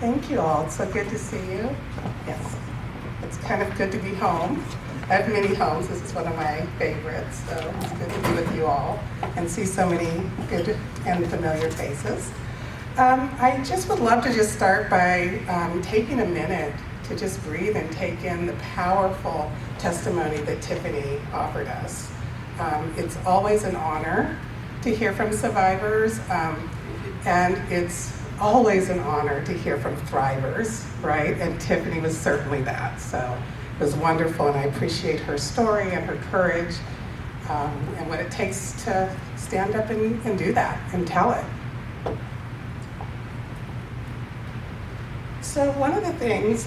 Thank you all. It's so good to see you. Yes, it's kind of good to be home. I have many homes. This is one of my favorites, so it's good to be with you all and see so many good and familiar faces. I just would love to just start by taking a minute to just breathe and take in the powerful testimony that Tiffany offered us. It's always an honor to hear from survivors, and it's always an honor to hear from thrivers, right? And Tiffany was certainly that. So it was wonderful, and I appreciate her story and her courage, and what it takes to stand up and do that and tell it. So one of the things,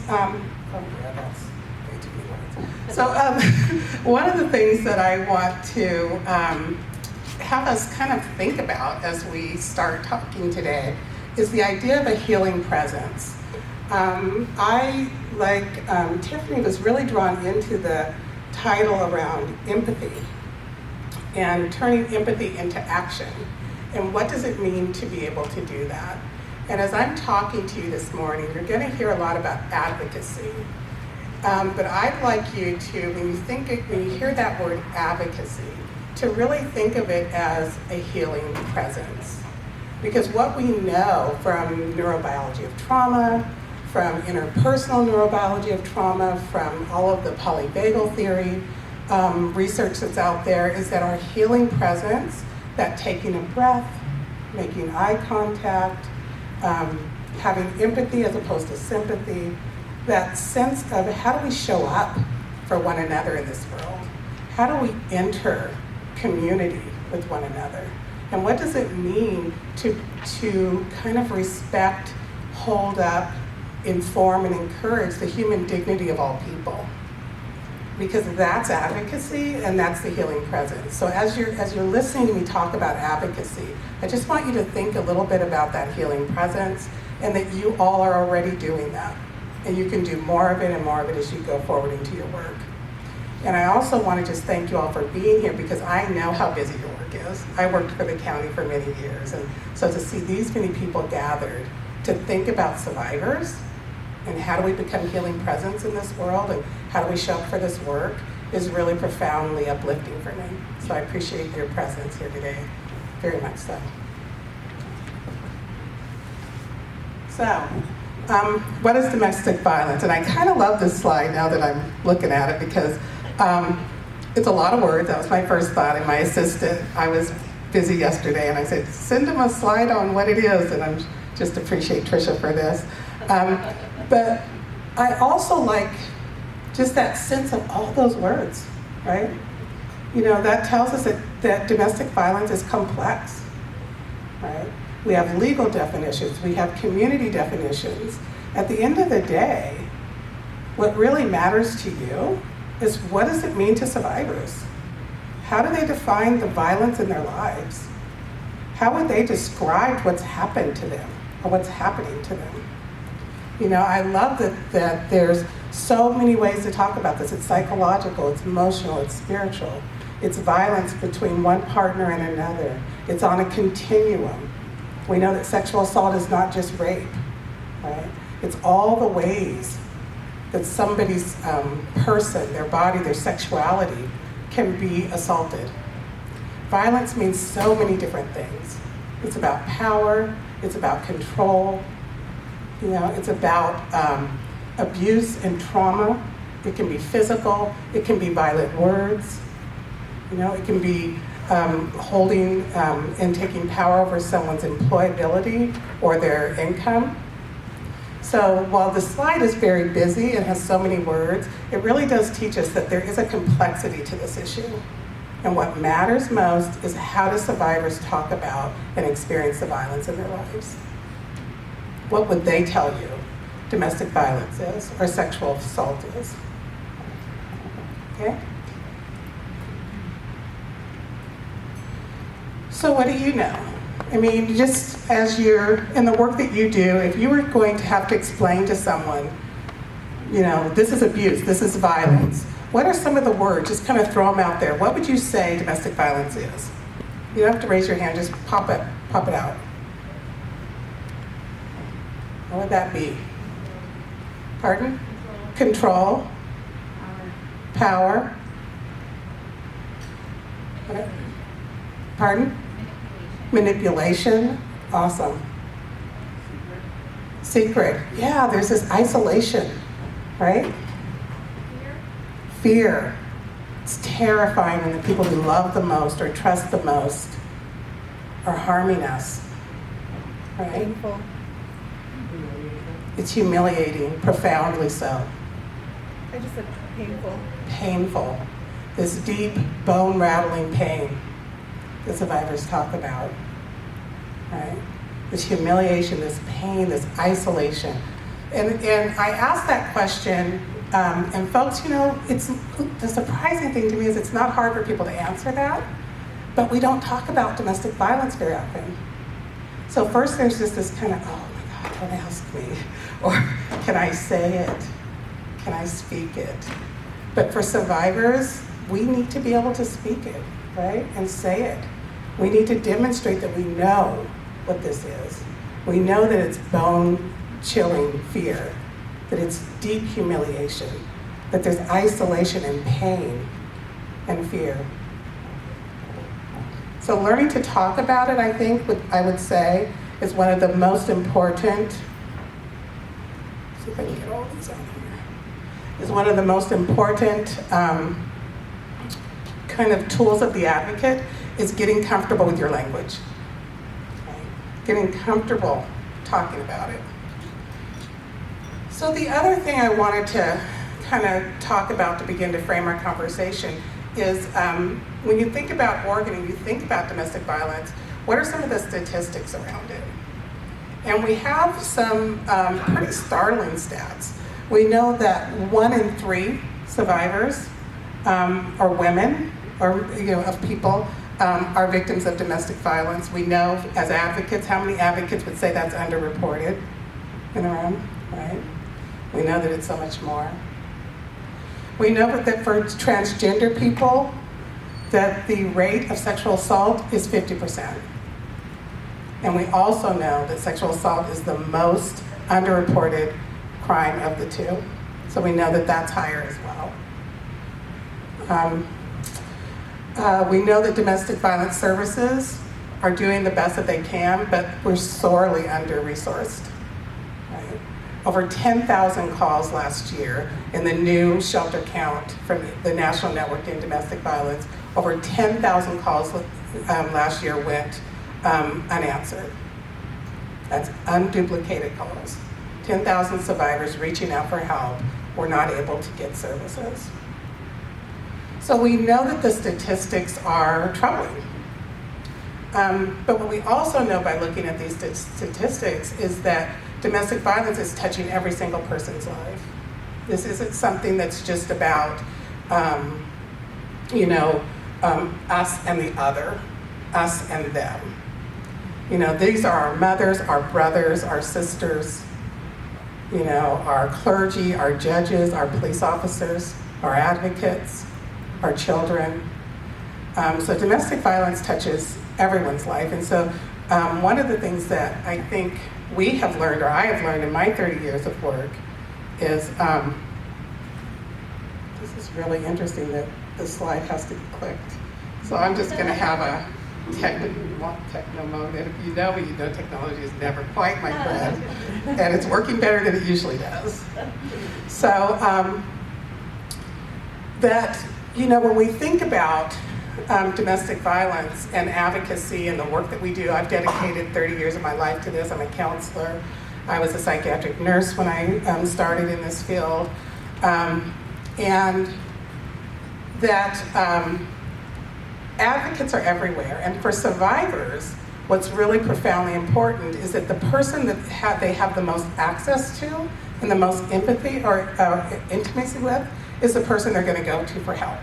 one of the things that I want to have us kind of think about as we start talking today is the idea of a healing presence. I, like Tiffany, was really drawn into the title around empathy and turning empathy into action. And what does it mean to be able to do that? And as I'm talking to you this morning, you're going to hear a lot about advocacy. But I'd like you to, when you hear that word advocacy, to really think of it as a healing presence. Because what we know from neurobiology of trauma, from interpersonal neurobiology of trauma, from all of the polyvagal theory research that's out there, is that our healing presence, that taking a breath, making eye contact, having empathy as opposed to sympathy, that sense of how do we show up for one another in this world? How do we enter community with one another? And what does it mean to kind of respect, hold up, inform, and encourage the human dignity of all people? Because that's advocacy, and that's the healing presence. So as you're listening to me talk about advocacy, I just want you to think a little bit about that healing presence, and that you all are already doing that. And you can do more of it and more of it as you go forward into your work. And I also want to just thank you all for being here, because I know how busy your work is. I worked for the county for many years, and so to see these many people gathered to think about survivors and how do we become healing presence in this world and how do we show up for this work is really profoundly uplifting for me. So I appreciate your presence here today, very much so. So, what is domestic violence? And I kind of love this slide now that I'm looking at it, because it's a lot of words. That was my first thought. And my assistant, I was busy yesterday, and I said, send him a slide on what it is. And I just appreciate Tricia for this. But I also like just that sense of all those words, right? You know, that tells us that domestic violence is complex, right? We have legal definitions, we have community definitions. At the end of the day, what really matters to you is, what does it mean to survivors? How do they define the violence in their lives? How would they describe what's happened to them or what's happening to them? You know, I love that there's so many ways to talk about this. It's psychological, it's emotional, it's spiritual. It's violence between one partner and another. It's on a continuum. We know that sexual assault is not just rape, right? It's all the ways that somebody's person, their body, their sexuality can be assaulted. Violence means so many different things. It's about power, it's about control, you know, it's about abuse and trauma. It can be physical, it can be violent words, you know, it can be holding and taking power over someone's employability or their income. So while the slide is very busy and has so many words, it really does teach us that there is a complexity to this issue. And what matters most is, how do survivors talk about and experience the violence in their lives? What would they tell you domestic violence is or sexual assault is? Okay? So what do you know? I mean, just as you're in the work that you do, if you were going to have to explain to someone, you know, this is abuse, this is violence, what are some of the words? Just kind of throw them out there. What would you say domestic violence is? You don't have to raise your hand, just pop it out. What would that be? Pardon? Control. Power. What? Pardon? Manipulation. Awesome. Secret. Yeah, there's this isolation, right? Fear. It's terrifying when the people we love the most or trust the most are harming us, right? Painful. It's humiliating, profoundly so. I just said painful. Painful. This deep, bone-rattling pain that survivors talk about, right? This humiliation, this pain, this isolation. And I asked that question, and folks, it's the surprising thing to me is it's not hard for people to answer that, but we don't talk about domestic violence very often. So first there's just this kind of, oh my God, don't ask me, or can I say it? Can I speak it? But for survivors, we need to be able to speak it, right? And say it. We need to demonstrate that we know what this is. We know that it's bone-chilling fear, that it's deep humiliation, that there's isolation and pain and fear. So learning to talk about it, I think, I would say, is one of the most important, see if I can get all these on here, is one of the most important kind of tools of the advocate is getting comfortable with your language. Getting comfortable talking about it. So the other thing I wanted to kind of talk about to begin to frame our conversation is when you think about Oregon and you think about domestic violence, what are some of the statistics around it? And we have some pretty startling stats. We know that 1 in 3 survivors are women, or of people are victims of domestic violence. We know as advocates, how many advocates would say that's underreported in the room, right? We know that it's so much more. We know that for transgender people, that the rate of sexual assault is 50%. And we also know that sexual assault is the most underreported crime of the two. So we know that that's higher as well. We know that domestic violence services are doing the best that they can, but we're sorely under-resourced. Right? Over 10,000 calls last year in the new shelter count from the National Network in Domestic Violence. Over 10,000 calls last year went unanswered. That's unduplicated calls. 10,000 survivors reaching out for help were not able to get services. So we know that the statistics are troubling. But what we also know by looking at these statistics is that domestic violence is touching every single person's life. This isn't something that's just about, us and the other, us and them. These are our mothers, our brothers, our sisters, our clergy, our judges, our police officers, our advocates, our children. So domestic violence touches everyone's life. And so one of the things that I think we have learned, or I have learned in my 30 years of work, is, this is really interesting that the slide has to be clicked. So I'm just gonna have a techno mode. And if you know me, you know technology is never quite my friend. And it's working better than it usually does. So when we think about domestic violence and advocacy and the work that we do, I've dedicated 30 years of my life to this. I'm a counselor. I was a psychiatric nurse when I started in this field. And that advocates are everywhere. And for survivors, what's really profoundly important is that the person that they have the most access to and the most empathy or intimacy with is the person they're going to go to for help.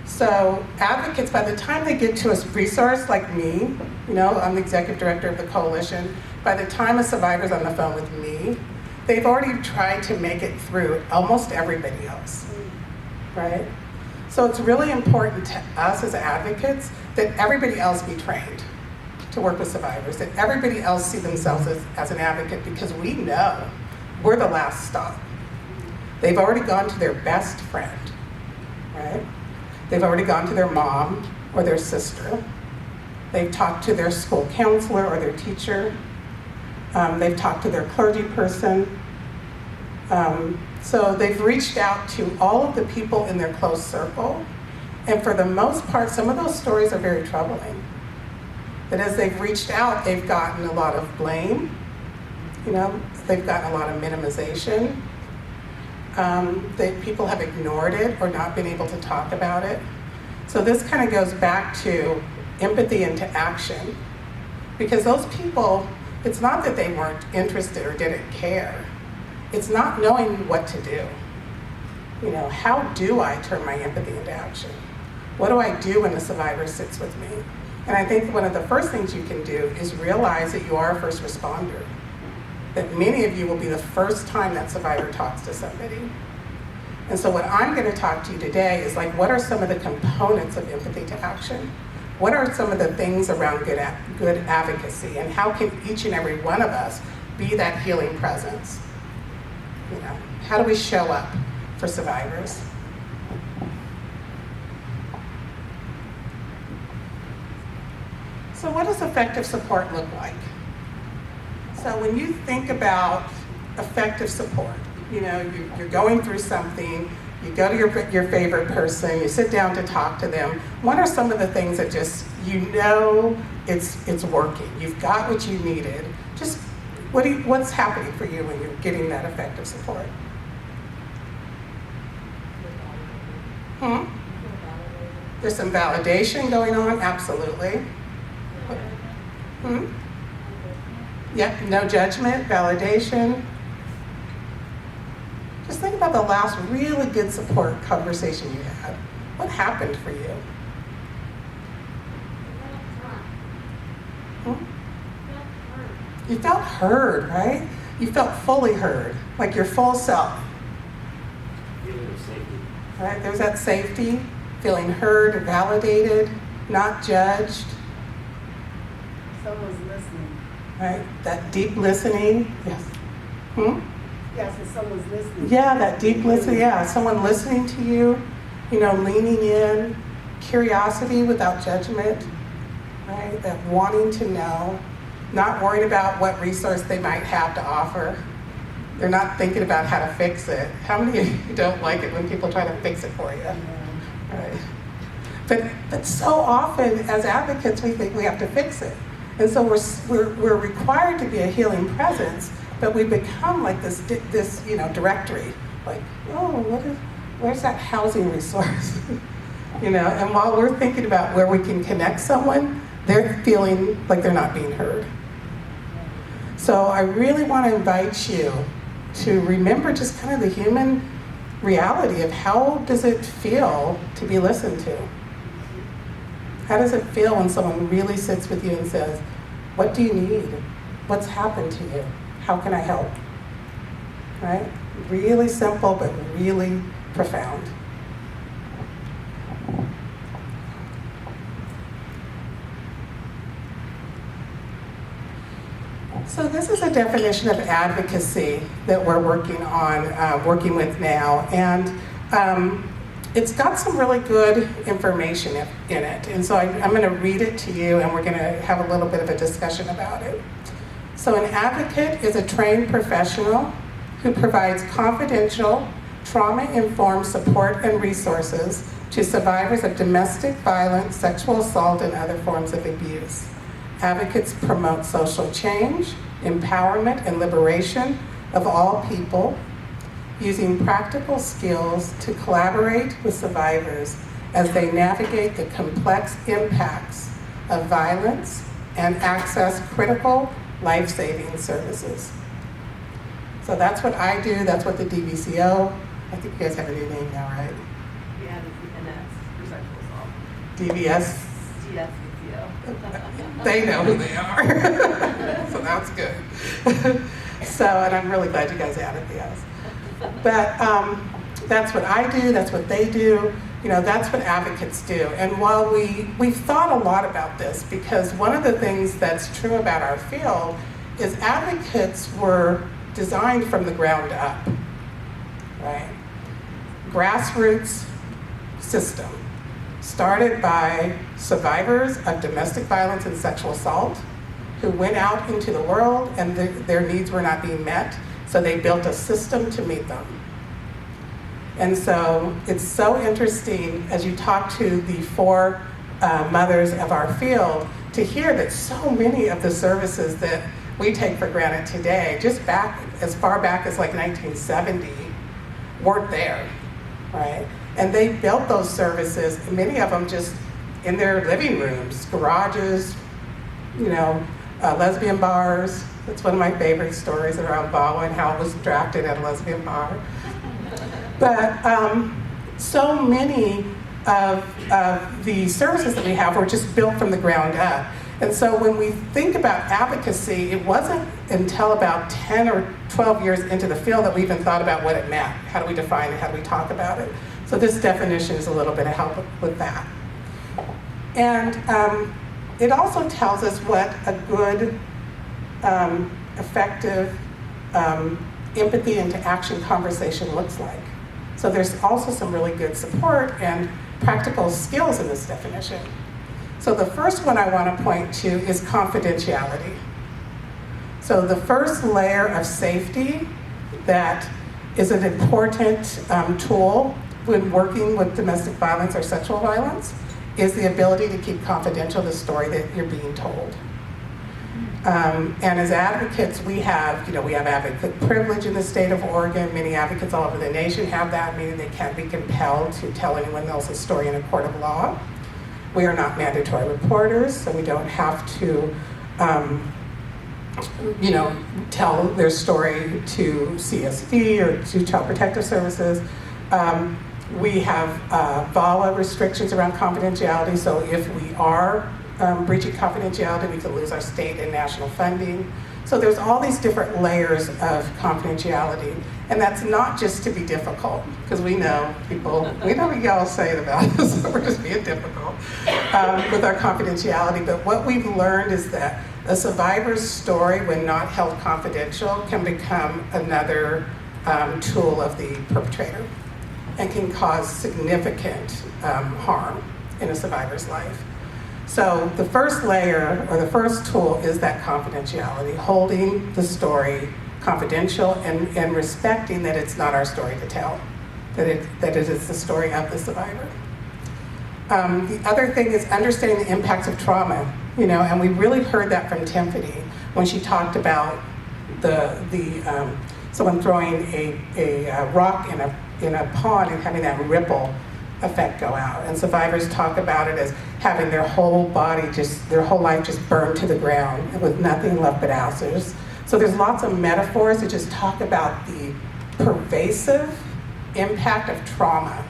So advocates, by the time they get to a resource like me, I'm the executive director of the coalition, by the time a survivor's on the phone with me, they've already tried to make it through almost everybody else, right? So it's really important to us as advocates that everybody else be trained, to work with survivors, that everybody else see themselves as an advocate because we know we're the last stop. They've already gone to their best friend, right? They've already gone to their mom or their sister. They've talked to their school counselor or their teacher. They've talked to their clergy person. So they've reached out to all of the people in their close circle. And for the most part, some of those stories are very troubling. That as they've reached out, they've gotten a lot of blame. They've gotten a lot of minimization. People have ignored it or not been able to talk about it. So this kind of goes back to empathy into action. Because those people, it's not that they weren't interested or didn't care. It's not knowing what to do. How do I turn my empathy into action? What do I do when the survivor sits with me? And I think one of the first things you can do is realize that you are a first responder. That many of you will be the first time that survivor talks to somebody. And so what I'm going to talk to you today is what are some of the components of empathy to action? What are some of the things around good advocacy, and how can each and every one of us be that healing presence? How do we show up for survivors? So what does effective support look like? So when you think about effective support, you're going through something, you go to your favorite person, you sit down to talk to them. What are some of the things that just, it's working? You've got what you needed. Just what's happening for you when you're getting that effective support? There's some validation going on, absolutely. Yep, no judgment, validation. Just think about the last really good support conversation you had. What happened for you? You felt heard, right? You felt fully heard, like your full self. Right? There's that safety, feeling heard, validated, not judged. Someone's listening. Right? That deep listening. Yes. Yes, if someone's listening. Yeah, that deep listening. Yeah, someone listening to you, leaning in, curiosity without judgment, right? That wanting to know, not worried about what resource they might have to offer. They're not thinking about how to fix it. How many of you don't like it when people try to fix it for you? Right? But so often as advocates, we think we have to fix it. And so we're required to be a healing presence, but we become like this directory. Like, where's that housing resource? And while we're thinking about where we can connect someone, they're feeling like they're not being heard. So I really want to invite you to remember just kind of the human reality of how does it feel to be listened to? How does it feel when someone really sits with you and says, what do you need? What's happened to you? How can I help? Right? Really simple, but really profound. So this is a definition of advocacy that we're working with now. And it's got some really good information in it. And so I'm going to read it to you, and we're going to have a little bit of a discussion about it. So an advocate is a trained professional who provides confidential, trauma-informed support and resources to survivors of domestic violence, sexual assault, and other forms of abuse. Advocates promote social change, empowerment, and liberation of all people, using practical skills to collaborate with survivors as they navigate the complex impacts of violence and access critical life-saving services. So that's what I do, that's what the DVCO, I think you guys have a new name now, right? Yeah, and that's for sexual assault. DVS? DSVCO. They know who they are. So that's good. So, and I'm really glad you guys added the S. But that's what I do, that's what they do, that's what advocates do. And while we've thought a lot about this, because one of the things that's true about our field is advocates were designed from the ground up, right? Grassroots system, started by survivors of domestic violence and sexual assault who went out into the world and their needs were not being met, so they built a system to meet them. And so it's so interesting as you talk to the four mothers of our field to hear that so many of the services that we take for granted today, just back as far back as like 1970, weren't there, right? And they built those services, many of them just in their living rooms, garages, lesbian bars. That's one of my favorite stories around VAWA and how it was drafted at a lesbian bar. But so many of the services that we have were just built from the ground up. And so when we think about advocacy, it wasn't until about 10 or 12 years into the field that we even thought about what it meant. How do we define it? How do we talk about it? So this definition is a little bit of help with that. And it also tells us what a good, effective empathy into action conversation looks like. So there's also some really good support and practical skills in this definition. So the first one I want to point to is confidentiality. So the first layer of safety that is an important tool when working with domestic violence or sexual violence is the ability to keep confidential the story that you're being told. And as advocates, we have advocate privilege in the state of Oregon. Many advocates all over the nation have that, meaning they can't be compelled to tell anyone else's story in a court of law. We are not mandatory reporters, so we don't have to, tell their story to CSD or to Child Protective Services. We have VAWA restrictions around confidentiality, so if we are breaching confidentiality, we could lose our state and national funding. So there's all these different layers of confidentiality, and that's not just to be difficult, because we know what y'all say about us, so we're just being difficult with our confidentiality. But what we've learned is that a survivor's story, when not held confidential, can become another tool of the perpetrator and can cause significant harm in a survivor's life. So the first layer, or the first tool, is that confidentiality, holding the story confidential and respecting that it's not our story to tell, that it is the story of the survivor. The other thing is understanding the impacts of trauma, and we really heard that from Tiffany when she talked about someone throwing a rock in a pond and having that ripple effect go out. And survivors talk about it as having their whole body, their whole life just burned to the ground with nothing left but ashes. So there's lots of metaphors that just talk about the pervasive impact of trauma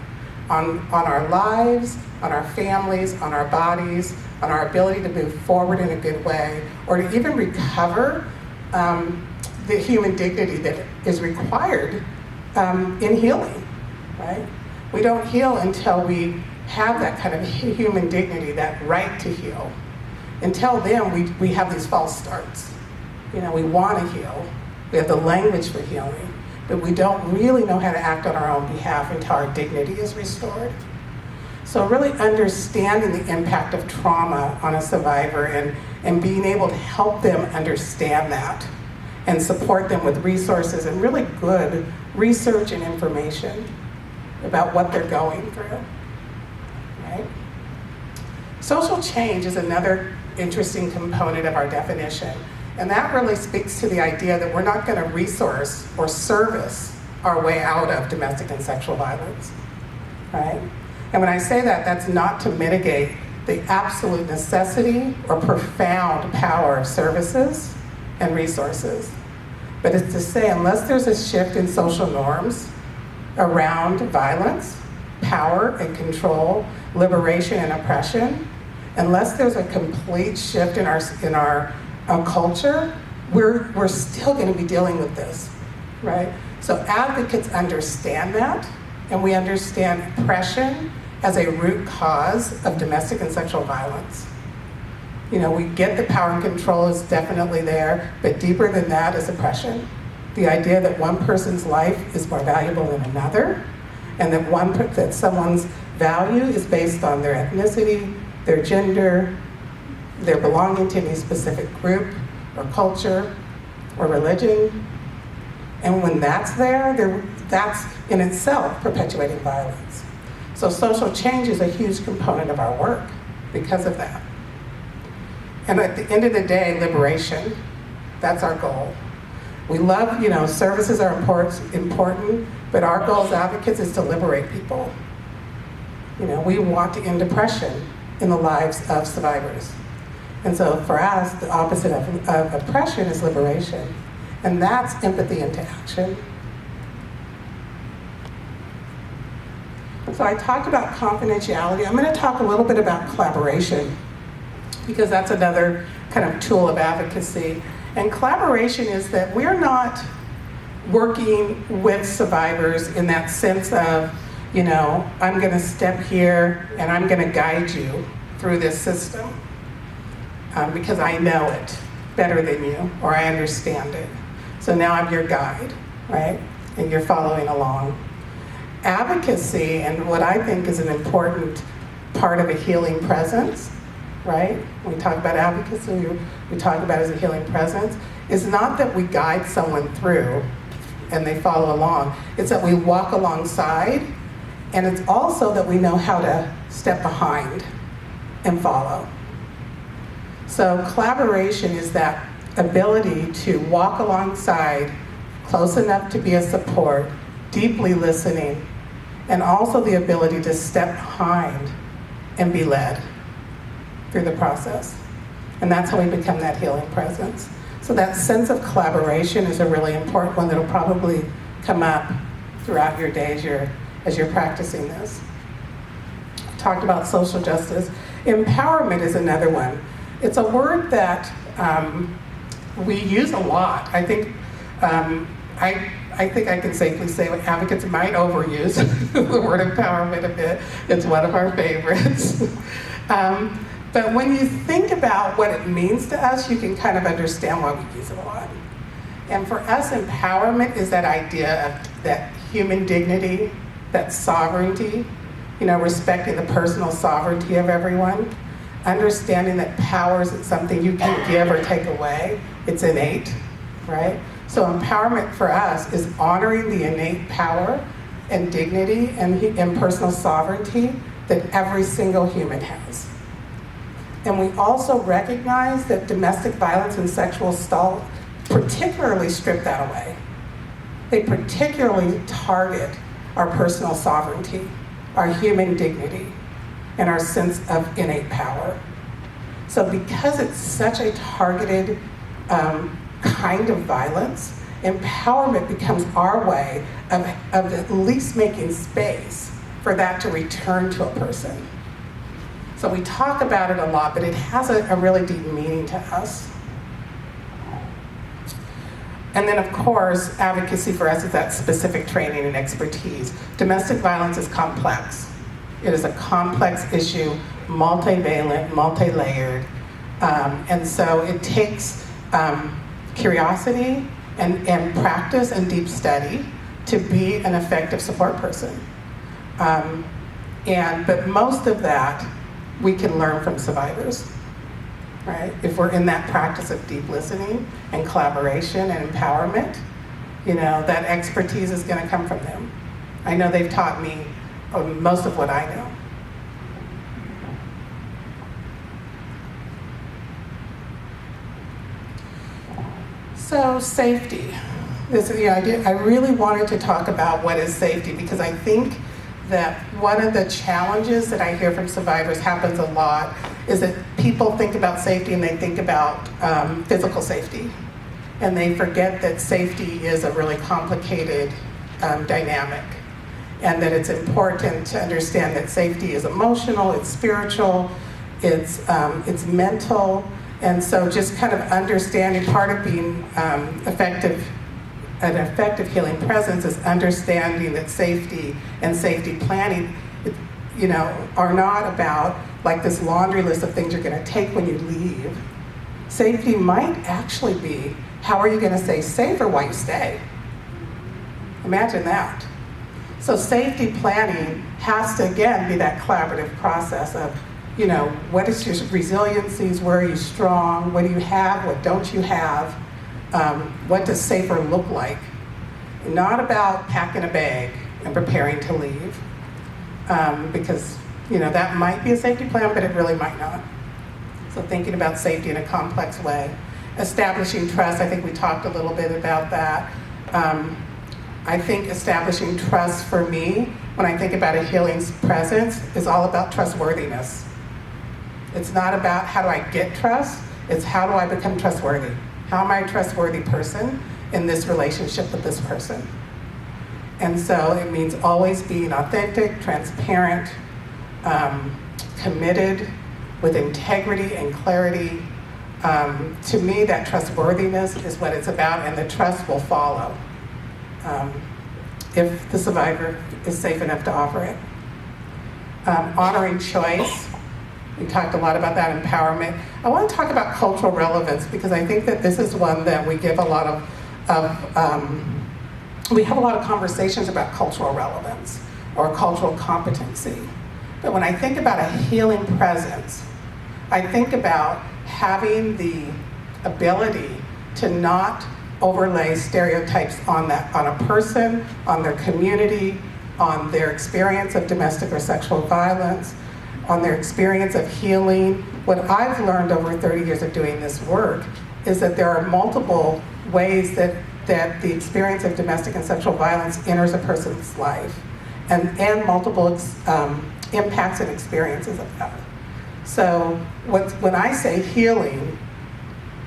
on our lives, on our families, on our bodies, on our ability to move forward in a good way, or to even recover the human dignity that is required in healing, right? We don't heal until we have that kind of human dignity, that right to heal. Until then, we have these false starts. We want to heal. We have the language for healing, but we don't really know how to act on our own behalf until our dignity is restored. So really understanding the impact of trauma on a survivor and being able to help them understand that and support them with resources and really good research and information about what they're going through, right? Social change is another interesting component of our definition, and that really speaks to the idea that we're not going to resource or service our way out of domestic and sexual violence, right? And when I say that, that's not to mitigate the absolute necessity or profound power of services and resources, but it's to say unless there's a shift in social norms around violence, power and control, liberation and oppression, unless there's a complete shift in our culture, we're still going to be dealing with this, right? So advocates understand that, and we understand oppression as a root cause of domestic and sexual violence. You know, we get that power and control is definitely there, but deeper than that is oppression. The idea that one person's life is more valuable than another, and that someone's value is based on their ethnicity, their gender, their belonging to any specific group or culture or religion. And when that's there, that's in itself perpetuating violence. So social change is a huge component of our work because of that. And at the end of the day, liberation, that's our goal. We love, services are important, but our goal as advocates is to liberate people. We want to end oppression in the lives of survivors. And so for us, the opposite of oppression is liberation. And that's empathy into action. So I talked about confidentiality. I'm going to talk a little bit about collaboration, because that's another kind of tool of advocacy. And collaboration is that we're not working with survivors in that sense of, I'm going to step here and I'm going to guide you through this system because I know it better than you, or I understand it. So now I'm your guide, right? And you're following along. Advocacy, and what I think is an important part of a healing presence, right? When we talk about advocacy, we talk about it as a healing presence, is not that we guide someone through and they follow along. It's that we walk alongside, and it's also that we know how to step behind and follow. So collaboration is that ability to walk alongside, close enough to be a support, deeply listening, and also the ability to step behind and be led through the process. And that's how we become that healing presence. So that sense of collaboration is a really important one that'll probably come up throughout your day as you're practicing this. Talked about social justice. Empowerment is another one. It's a word that we use a lot. I think I can safely say advocates might overuse the word empowerment a bit. It's one of our favorites. But when you think about what it means to us, you can kind of understand why we use it a lot. And for us, empowerment is that idea of that human dignity, that sovereignty, respecting the personal sovereignty of everyone, understanding that power isn't something you can give or take away, it's innate, right? So empowerment for us is honoring the innate power and dignity and personal sovereignty that every single human has. And we also recognize that domestic violence and sexual assault particularly strip that away. They particularly target our personal sovereignty, our human dignity, and our sense of innate power. So because it's such a targeted kind of violence, empowerment becomes our way of at least making space for that to return to a person. So we talk about it a lot, but it has a really deep meaning to us. And then, of course, advocacy for us is that specific training and expertise. Domestic violence is complex. It is a complex issue, multivalent, multi-layered, and so it takes curiosity and practice and deep study to be an effective support person. But most of that we can learn from survivors, right? If we're in that practice of deep listening and collaboration and empowerment, that expertise is going to come from them. I know they've taught me most of what I know. So safety. This is the idea. I really wanted to talk about what is safety, because I think that one of the challenges that I hear from survivors happens a lot is that people think about safety and they think about physical safety. And they forget that safety is a really complicated dynamic, and that it's important to understand that safety is emotional, it's spiritual, it's mental. And so just kind of understanding part of being effective an effective healing presence is understanding that safety and safety planning, are not about like this laundry list of things you're going to take when you leave. Safety might actually be, how are you going to stay safer while you stay? Imagine that. So safety planning has to, again, be that collaborative process of, what is your resiliencies, where are you strong, what do you have, what don't you have, what does safer look like? Not about packing a bag and preparing to leave, because, that might be a safety plan, but it really might not. So thinking about safety in a complex way. Establishing trust, I think we talked a little bit about that. I think establishing trust for me, when I think about a healing presence, is all about trustworthiness. It's not about how do I get trust, it's how do I become trustworthy? How am I a trustworthy person in this relationship with this person? And so it means always being authentic, transparent, committed, with integrity and clarity. To me, that trustworthiness is what it's about, and the trust will follow if the survivor is safe enough to offer it. Honoring choice. We talked a lot about that, empowerment. I want to talk about cultural relevance, because I think that this is one that we give a lot we have a lot of conversations about cultural relevance or cultural competency. But when I think about a healing presence, I think about having the ability to not overlay stereotypes on a person, on their community, on their experience of domestic or sexual violence, on their experience of healing. What I've learned over 30 years of doing this work is that there are multiple ways that the experience of domestic and sexual violence enters a person's life, and multiple impacts and experiences of that. So when I say healing,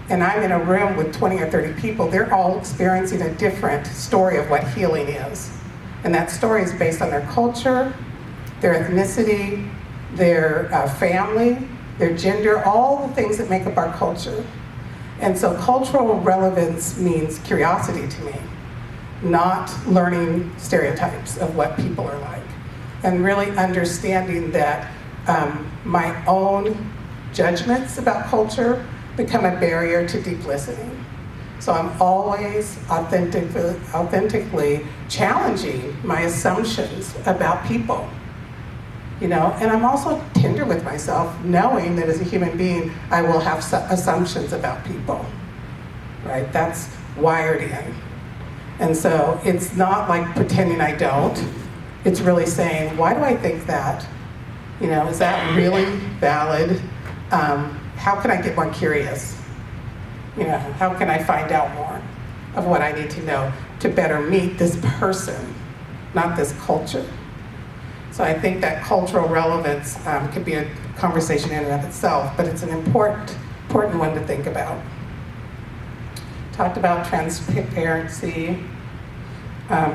and I'm in a room with 20 or 30 people, they're all experiencing a different story of what healing is. And that story is based on their culture, their ethnicity, their family, their gender, all the things that make up our culture. And so cultural relevance means curiosity to me, not learning stereotypes of what people are like, and really understanding that my own judgments about culture become a barrier to deep listening. So I'm always authentically challenging my assumptions about people. And I'm also tender with myself, knowing that as a human being, I will have assumptions about people, right? That's wired in. And so it's not like pretending I don't. It's really saying, why do I think that? Is that really valid? How can I get more curious? How can I find out more of what I need to know to better meet this person, not this culture? So I think that cultural relevance could be a conversation in and of itself, but it's an important one to think about. Talked about transparency,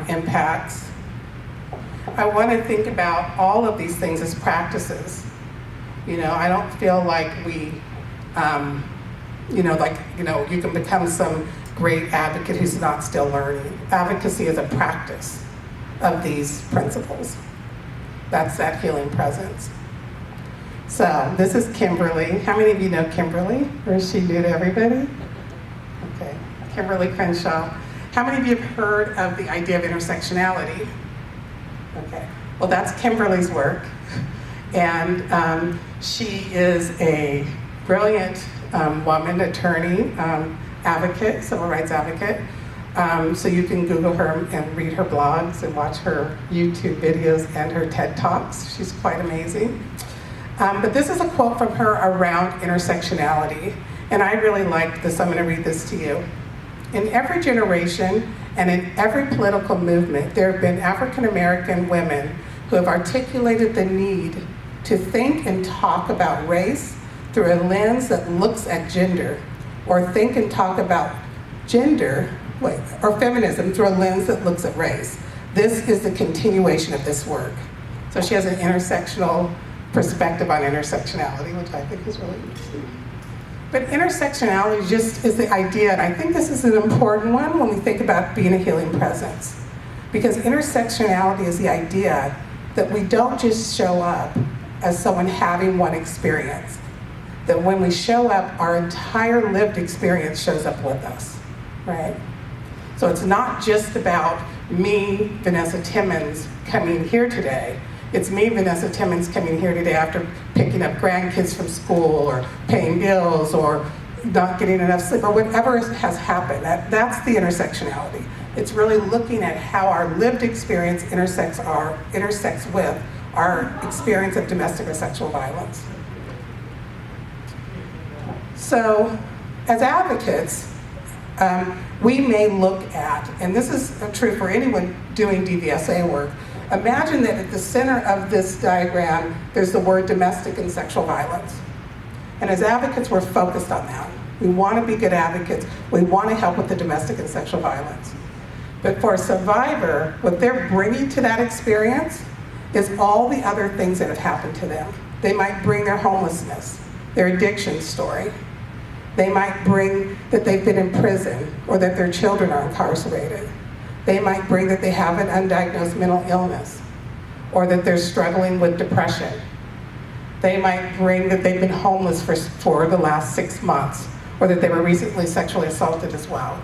impacts. I want to think about all of these things as practices. I don't feel like we, you can become some great advocate who's not still learning. Advocacy is a practice of these principles. That's that healing presence. So this is Kimberly. How many of you know Kimberly? Or is she new to everybody? Okay, Kimberly Crenshaw. How many of you have heard of the idea of intersectionality? Okay, well that's Kimberly's work. And she is a brilliant woman, attorney, advocate, civil rights advocate. So you can Google her and read her blogs and watch her YouTube videos and her TED Talks. She's quite amazing. But this is a quote from her around intersectionality. And I really like this. I'm going to read this to you. In every generation and in every political movement, there have been African American women who have articulated the need to think and talk about race through a lens that looks at gender, or think and talk about gender or feminism through a lens that looks at race. This is the continuation of this work. So she has an intersectional perspective on intersectionality, which I think is really interesting. But intersectionality just is the idea, and I think this is an important one when we think about being a healing presence. Because intersectionality is the idea that we don't just show up as someone having one experience. That when we show up, our entire lived experience shows up with us, right? So it's not just about me, Vanessa Timmons, coming here today. It's me, Vanessa Timmons, coming here today after picking up grandkids from school or paying bills or not getting enough sleep or whatever has happened. That's the intersectionality. It's really looking at how our lived experience intersects with our experience of domestic or sexual violence. So, as advocates, we may look at, and this is true for anyone doing DVSA work, imagine that at the center of this diagram, there's the word domestic and sexual violence. And as advocates, we're focused on that. We want to be good advocates. We want to help with the domestic and sexual violence. But for a survivor, what they're bringing to that experience is all the other things that have happened to them. They might bring their homelessness, their addiction story. They might bring that they've been in prison or that their children are incarcerated. They might bring that they have an undiagnosed mental illness or that they're struggling with depression. They might bring that they've been homeless for the last 6 months or that they were recently sexually assaulted as well.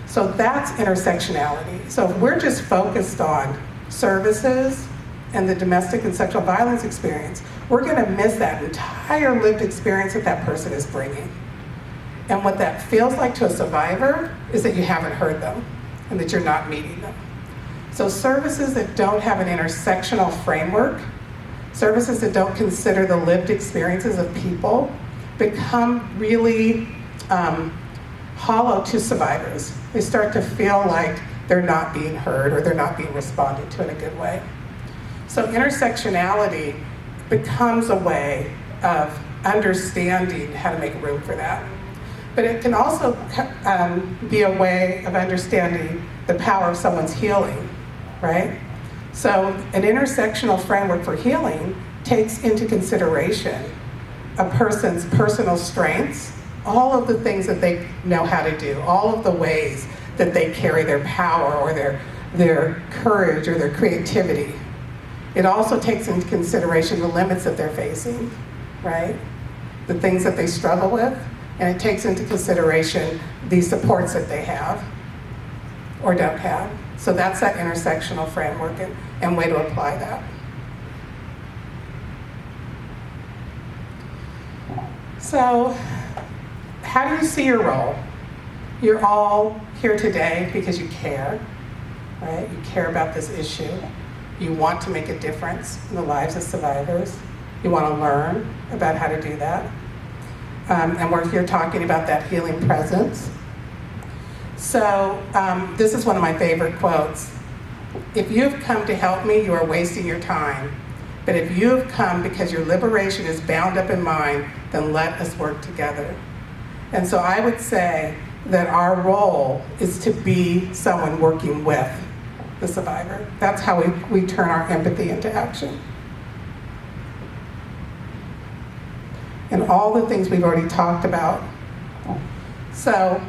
So that's intersectionality. So if we're just focused on services and the domestic and sexual violence experience, we're gonna miss that entire lived experience that that person is bringing. And what that feels like to a survivor is that you haven't heard them and that you're not meeting them. So services that don't have an intersectional framework, services that don't consider the lived experiences of people, become really hollow to survivors. They start to feel like they're not being heard or they're not being responded to in a good way. So intersectionality becomes a way of understanding how to make room for that. But it can also be a way of understanding the power of someone's healing, right? So an intersectional framework for healing takes into consideration a person's personal strengths, all of the things that they know how to do, all of the ways that they carry their power or their courage or their creativity. It also takes into consideration the limits that they're facing, right? The things that they struggle with, and it takes into consideration the supports that they have or don't have. So that's that intersectional framework and way to apply that. So, how do you see your role? You're all here today because you care, right? You care about this issue. You want to make a difference in the lives of survivors. You want to learn about how to do that. And we're here talking about that healing presence. So this is one of my favorite quotes. If you have come to help me, you are wasting your time. But if you have come because your liberation is bound up in mine, then let us work together. And so I would say that our role is to be someone working with the survivor. That's how we turn our empathy into action. And all the things we've already talked about. So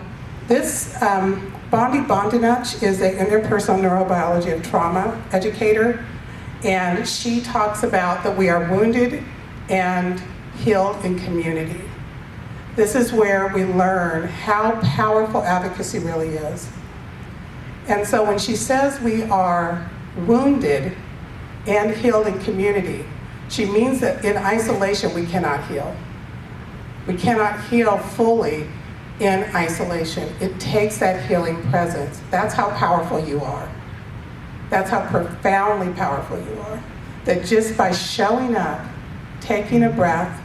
this Bondi Bondinach is an interpersonal neurobiology of trauma educator, and she talks about that we are wounded and healed in community. This is where we learn how powerful advocacy really is. And so when she says we are wounded and healed in community, she means that in isolation we cannot heal. We cannot heal fully in isolation. It takes that healing presence. That's how powerful you are. That's how profoundly powerful you are. That just by showing up, taking a breath,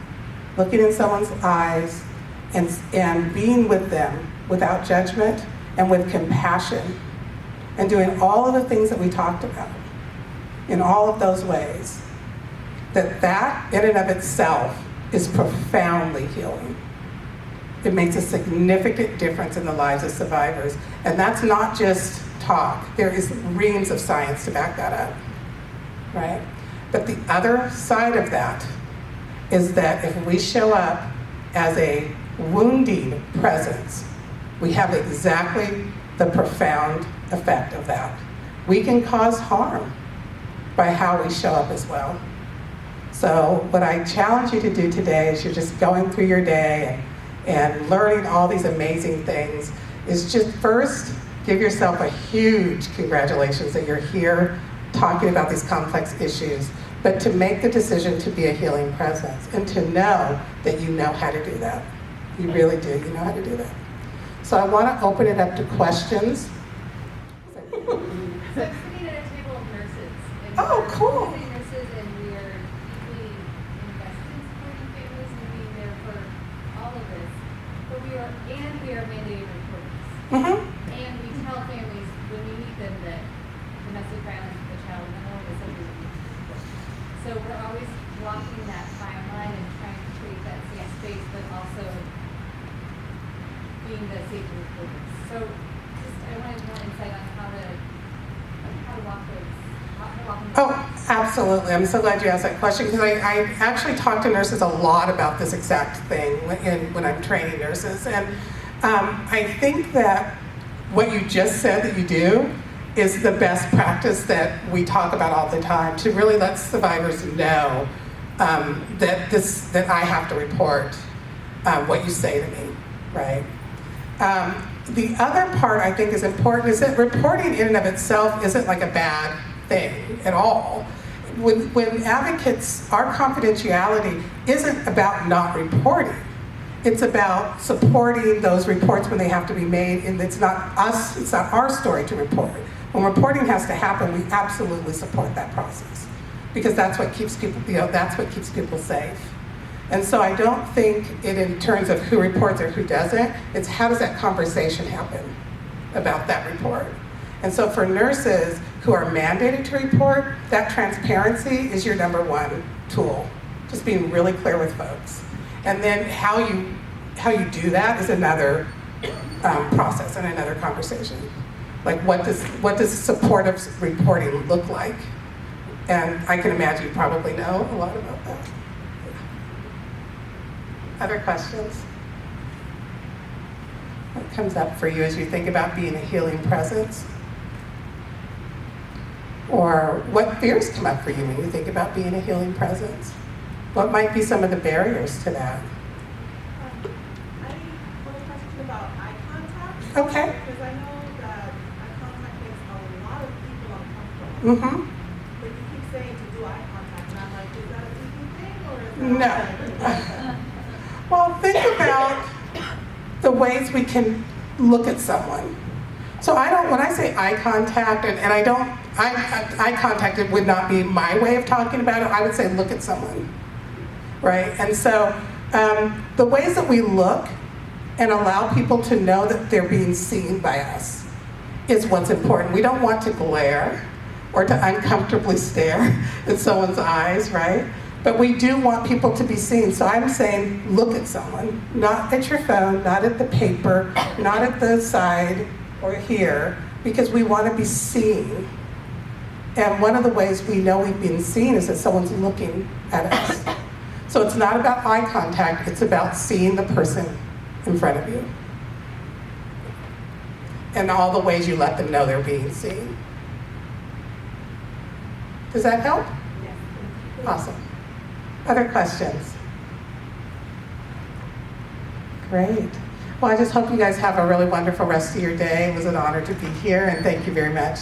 looking in someone's eyes, and being with them without judgment and with compassion, and doing all of the things that we talked about in all of those ways, that in and of itself is profoundly healing. It makes a significant difference in the lives of survivors. And that's not just talk. There is reams of science to back that up, right? But the other side of that is that if we show up as a wounding presence, we have exactly the profound effect of that. We can cause harm by how we show up as well. So what I challenge you to do today as you're just going through your day and learning all these amazing things is just first give yourself a huge congratulations that you're here talking about these complex issues, but to make the decision to be a healing presence and to know that you know how to do that. You really do, you know how to do that. So I want to open it up to questions. So I'm sitting at a table of nurses. And Oh, we're cool. mostly nurses, and we are deeply invested in supporting families and being there for all of this. But we are mandated reporters. Mm-hmm. And we tell families when we meet them that domestic violence with a child is not only something we need to report. So we're always walking that fine line and trying to create that safe space, but also being the safe reporters. So just I wanted more insight on how to walk those. Oh, absolutely. I'm so glad you asked that question because I actually talk to nurses a lot about this exact thing when I'm training nurses. And I think that what you just said that you do is the best practice that we talk about all the time, to really let survivors know that I have to report what you say to me, right? The other part I think is important is that reporting in and of itself isn't like a bad thing at all. When advocates, our confidentiality isn't about not reporting. It's about supporting those reports when they have to be made, and it's not our story to report. When reporting has to happen, we absolutely support that process because that's what keeps people, that's what keeps people safe. And so I don't think it in terms of who reports or who doesn't, it's how does that conversation happen about that report. And so for nurses who are mandated to report, that transparency is your number one tool. Just being really clear with folks. And then how you do that is another process and another conversation. Like what does supportive reporting look like? And I can imagine you probably know a lot about that. Other questions? What comes up for you as you think about being a healing presence? Or what fears come up for you when you think about being a healing presence? What might be some of the barriers to that? I have a question about eye contact. Okay. Because I know that eye contact makes a lot of people uncomfortable. Mm-hmm. But you keep saying to do eye contact, and I'm like, is that a weekly thing or is that No. Well, think about the ways we can look at someone. So when I say eye contact, and eye contact, it would not be my way of talking about it. I would say look at someone, right? And so the ways that we look and allow people to know that they're being seen by us is what's important. We don't want to glare or to uncomfortably stare at someone's eyes, right? But we do want people to be seen. So I'm saying look at someone, not at your phone, not at the paper, not at the side or here, because we want to be seen. And one of the ways we know we've been seen is that someone's looking at us. So it's not about eye contact, it's about seeing the person in front of you. And all the ways you let them know they're being seen. Does that help? Yes. Awesome. Other questions? Great. Well, I just hope you guys have a really wonderful rest of your day. It was an honor to be here, and thank you very much.